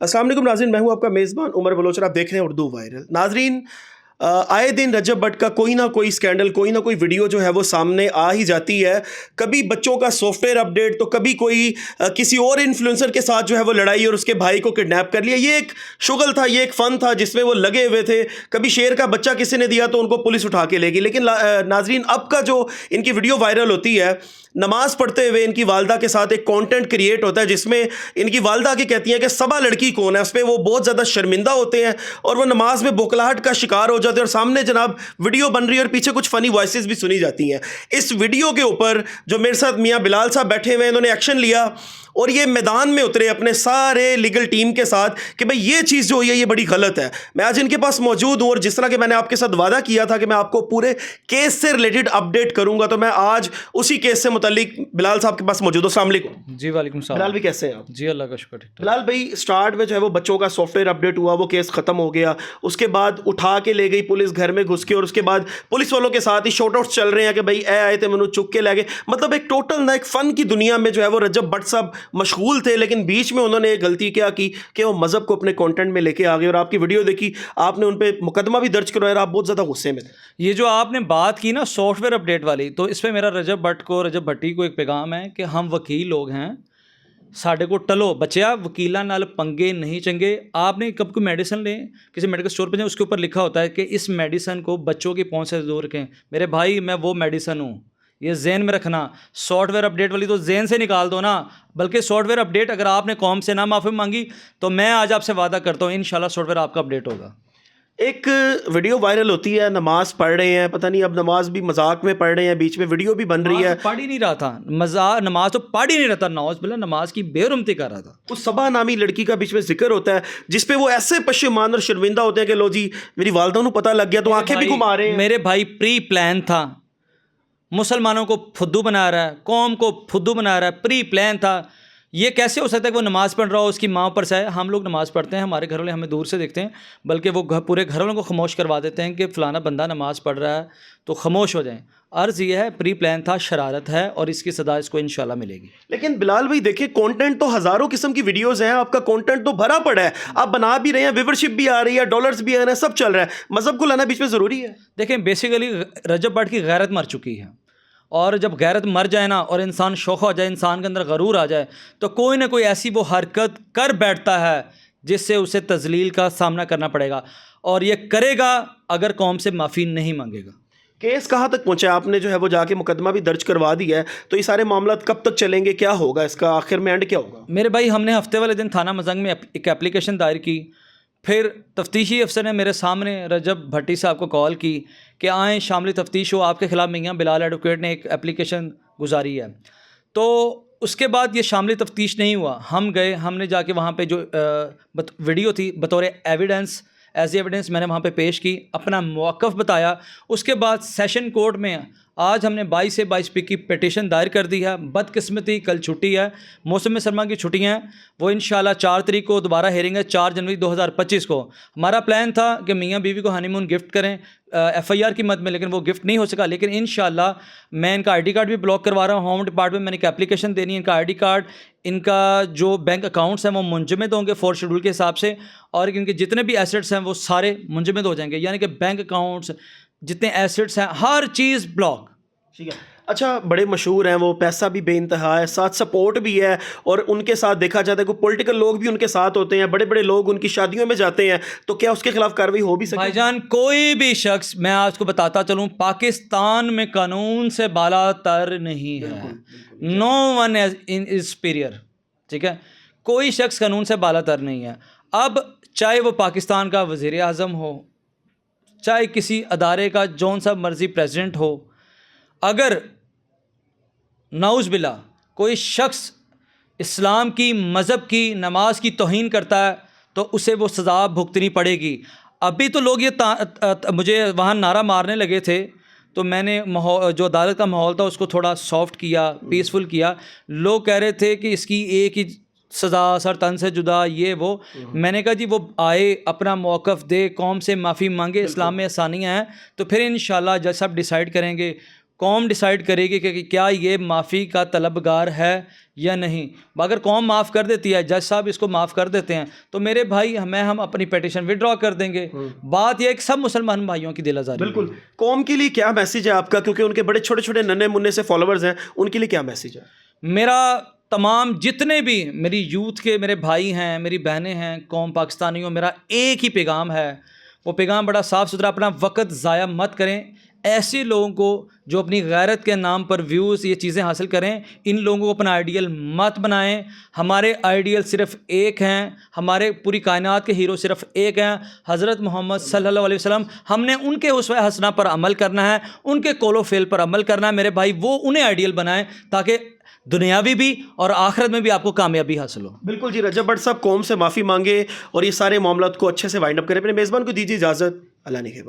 अस्सलाम वालेकुम नाज़रीन, मैं हूं आपका मेज़बान उमर बलोच और आप देख रहे हैं उर्दू वायरल। नाज़रीन, आए दिन रजब भट्ट का कोई ना कोई स्कैंडल, कोई ना कोई वीडियो जो है वो सामने आ ही जाती है। कभी बच्चों का सॉफ्टवेयर अपडेट, तो कभी कोई किसी और इन्फ्लुएंसर के साथ जो है वो लड़ाई और उसके भाई को किडनैप कर लिया। ये एक शुगल था, ये एक फ़न था जिसमें वो लगे हुए थे। कभी शेर का बच्चा किसी ने दिया तो उनको पुलिस उठा के ले गई। लेकिन नाज़रीन, अब का जो इनकी वीडियो वायरल होती है, नमाज़ पढ़ते हुए इनकी वालदा के साथ एक कंटेंट क्रिएट होता है जिसमें इनकी वालदा की कहती हैं कि सबा लड़की कौन है। उस पर वो बहुत ज़्यादा शर्मिंदा होते हैं और वो नमाज में बौखलाहट का शिकार हो जाते हैं और सामने जनाब वीडियो बन रही है और पीछे कुछ फ़नी वॉइसेस भी सुनी जाती हैं। इस वीडियो के ऊपर जो मेरे साथ मियाँ बिलाल साहब बैठे हुए हैं, इन्होंने एक्शन लिया और ये मैदान में उतरे अपने सारे लीगल टीम के साथ कि भाई ये चीज़ जो हुई है ये बड़ी गलत है। मैं आज इनके पास मौजूद हूँ और जिस तरह के मैंने आपके साथ वादा किया था कि मैं आपको पूरे केस से रिलेटेड अपडेट करूंगा, तो मैं आज उसी केस से मुतालिक बिलाल साहब के पास मौजूद हूँ। अस्सलाम वालेकुम। जी वालेकुम सलाम। बिलाल भाई कैसे हैं आप? जी अल्लाह का शुक्र, ठीक ठाक। बिलाल भाई, स्टार्ट में जो है वो बच्चों का सॉफ्टवेयर अपडेट हुआ, वो केस ख़त्म हो गया, उसके बाद उठा के ले गई पुलिस घर में घुस के और उसके बाद पुलिस वालों के साथ ही शॉर्ट आउट्स चल रहे हैं कि भाई ए आए थे मैंने चुक के ले गए। मतलब एक टोटल ना एक फ़न की दुनिया में जो है वो रजब भट्ट साहब मशगूल थे, लेकिन बीच में उन्होंने एक गलती क्या की कि वो मज़हब को अपने कंटेंट में लेके आ गए और आपकी वीडियो देखी, आपने उन पर मुकदमा भी दर्ज करवाया, आप बहुत ज़्यादा गुस्से में थे। ये जो आपने बात की ना सॉफ्टवेयर अपडेट वाली, तो इस पर मेरा रजब भट्टी को एक पैगाम है कि हम वकील लोग हैं, साढ़े को टलो बच्चा वकीलों नाल पंगे नहीं चंगे। आपने कब कोई मेडिसिन लें, किसी मेडिकल स्टोर पर जाए, उसके ऊपर लिखा होता है कि इस मेडिसिन को बच्चों की पहुंच से दूर रखें। मेरे भाई, मैं वो मेडिसिन हूँ, ये ज़हन में रखना। सॉफ्टवेयर अपडेट वाली तो ज़हन से निकाल दो ना। बल्कि सॉफ्टवेयर अपडेट अगर आपने कौम से ना माफ़ी मांगी तो मैं आज आपसे वादा करता हूँ इंशाल्लाह सॉफ्टवेयर आपका अपडेट होगा। एक वीडियो वायरल होती है, नमाज पढ़ रहे हैं, पता नहीं अब नमाज भी मजाक में पढ़ रहे हैं, बीच में वीडियो भी बन रही है। पढ़ ही नहीं रहा था, नमाज तो पढ़ ही नहीं रहा था, नौज बिल्ला नमाज की बेरुमती कर रहा था। उस सबा नामी लड़की का बीच में जिक्र होता है जिसपे वो ऐसे पशेमान और शर्मिंदा होते हैं कि लो जी मेरी वालदा को पता लग गया, तो आंखें भी घुमा रहे हैं। मेरे भाई, प्री प्लान था, मुसलमानों को फुद्दू बना रहा है, कौम को फुद्दू बना रहा है, प्री प्लान था। ये कैसे हो सकता है कि वो नमाज़ पढ़ रहा हो, उसकी माँ ऊपर से आए। हम लोग नमाज़ पढ़ते हैं, हमारे घर वाले हमें दूर से देखते हैं, बल्कि वो पूरे घर वालों को खामोश करवा देते हैं कि फ़लाना बंदा नमाज़ पढ़ रहा है तो खामोश हो जाएं। अर्ज़ ये है, प्री प्लान था, शरारत है और इसकी सज़ा इसको इंशाल्लाह मिलेगी। लेकिन बिलाल भाई देखिए, कंटेंट तो हज़ारों किस्म की वीडियोस हैं, आपका कंटेंट तो भरा पड़ा है, आप बना भी रहे हैं, व्यूवरशिप भी आ रही है, डॉलर्स भी आ रहे हैं, सब चल रहा है। मज़हब को लाना बीच में ज़रूरी है? देखें, बेसिकली रजब भट्ट की गैरत मर चुकी है और जब गैरत मर जाए ना और इंसान शोखा हो जाए, इंसान के अंदर गरूर आ जाए, तो कोई ना कोई ऐसी वो हरकत कर बैठता है जिससे उसे तजलील का सामना करना पड़ेगा, और ये करेगा अगर कौम से माफ़ी नहीं मांगेगा। केस कहाँ तक पहुँचा? आपने जो है वो जाके मुकदमा भी दर्ज करवा दिया है, तो ये सारे मामला कब तक चलेंगे, क्या होगा इसका आखिर में, एंड क्या होगा? मेरे भाई, हमने हफ्ते वाले दिन थाना मजंग में एक एप्लीकेशन दायर की, फिर तफ्तीशी अफसर ने मेरे सामने रजब भट्टी साहब को कॉल की कि आएँ शामिल तफ्तीश हो, आपके ख़िलाफ़ मियाँ बिलाल एडवोकेट ने एक एप्लीकेशन गुजारी है। तो उसके बाद ये शामिल तफ्तीश नहीं हुआ। हम गए, हमने जाके वहाँ पे जो वीडियो थी बतौर एविडेंस, एज एविडेंस मैंने वहाँ पे पेश की, अपना मौक़िफ़ बताया। उसके बाद सेशन कोर्ट में आज हमने 22 से 22 पी की पिटीशन दायर कर दी है। बदकिस्मती कल छुट्टी है, मौसम सरमा की छुट्टियाँ हैं, वो इंशाल्लाह 4 तारीख को दोबारा हेयरिंग है, 4 जनवरी 2025 को। हमारा प्लान था कि मियाँ बीवी को हनीमून गिफ्ट करें FIR की मद में, लेकिन वो गिफ्ट नहीं हो सका। लेकिन इंशाल्लाह मैं इनका ID कार्ड भी ब्लॉक करवा रहा हूँ। होम डिपार्टमेंट मैंने एक एप्लीकेशन देनी है, इनका ID कार्ड, इनका जो बैंक अकाउंट्स हैं वो मुंजमद होंगे 4 शेड्यूल के हिसाब से, और इनके जितने भी एसेट्स हैं वो सारे मुंजमद हो जाएंगे, यानी कि बैंक अकाउंट्स, जितने एसेट्स हैं, हर चीज़ ब्लॉक। ठीक है। अच्छा, बड़े मशहूर हैं वो, पैसा भी बेइंतहा है, साथ सपोर्ट भी है, और उनके साथ देखा जाता है कि पॉलिटिकल लोग भी उनके साथ होते हैं, बड़े बड़े लोग उनकी शादियों में जाते हैं, तो क्या उसके खिलाफ कार्रवाई हो भी सकती है? भाईजान, कोई भी शख्स, मैं आपको बताता चलूँ, पाकिस्तान में कानून से बालातर नहीं है। नो वन इज सुपीरियर, ठीक है? कोई शख्स कानून से बालातर नहीं है। अब चाहे वो पाकिस्तान का वज़ीर आज़म हो, चाहे किसी अदारे का जौन सा मर्जी प्रेसिडेंट हो, अगर नाउज़ बिल्ला कोई शख्स इस्लाम की, मज़हब की, नमाज की तौहीन करता है तो उसे वो सज़ा भुगतनी पड़ेगी। अभी तो लोग ये मुझे वहाँ नारा मारने लगे थे, तो मैंने जो अदालत का माहौल था उसको थोड़ा सॉफ्ट किया, पीसफुल किया। लोग कह रहे थे कि इसकी एक ही सज़ा, सर तन से जुदा, ये वो। मैंने कहा जी वो आए, अपना मौक़िफ़ दे, कौम से माफ़ी मांगे, इस्लाम में आसानियाँ हैं, तो फिर इंशाल्लाह जज साहब डिसाइड करेंगे قوم ڈیسائیڈ کرے گی کہ کیا یہ معافی کا طلبگار ہے یا نہیں. اگر قوم معاف کر دیتی ہے, جج صاحب اس کو معاف کر دیتے ہیں, تو میرے بھائی ہم اپنی پیٹیشن ودرا کر دیں گے. بات یہ ہے کہ سب مسلمان بھائیوں کی دل آزاری. بالکل. قوم کے لیے کیا میسیج ہے آپ کا, کیونکہ ان کے بڑے چھوٹے چھوٹے ننھے منھے سے فالوورز ہیں, ان کے لیے کیا میسیج ہے؟ میرا تمام جتنے بھی میری یوتھ کے میرے بھائی ہیں, میری بہنیں ہیں, قوم پاکستانیوں, میرا ایک ہی پیغام ہے. وہ پیغام بڑا صاف ستھرا, اپنا وقت ضائع مت کریں. ایسے لوگوں کو جو اپنی غیرت کے نام پر ویوز یہ چیزیں حاصل کریں, ان لوگوں کو اپنا آئیڈیل مت بنائیں. ہمارے آئیڈیل صرف ایک ہیں, ہمارے پوری کائنات کے ہیرو صرف ایک ہیں, حضرت محمد صلی اللہ علیہ وسلم. ہم نے ان کے اسوہ حسنہ پر عمل کرنا ہے, ان کے قول و فعل پر عمل کرنا ہے. میرے بھائی وہ انہیں آئیڈیل بنائیں تاکہ دنیاوی بھی اور آخرت میں بھی آپ کو کامیابی حاصل ہو. بالکل جی. رجب بٹ صاحب قوم سے معافی مانگے اور یہ سارے معاملات کو اچھے سے وائنڈ اپ کریں. اپنے میزبان کو دیجیے اجازت. اللہ نگہبان.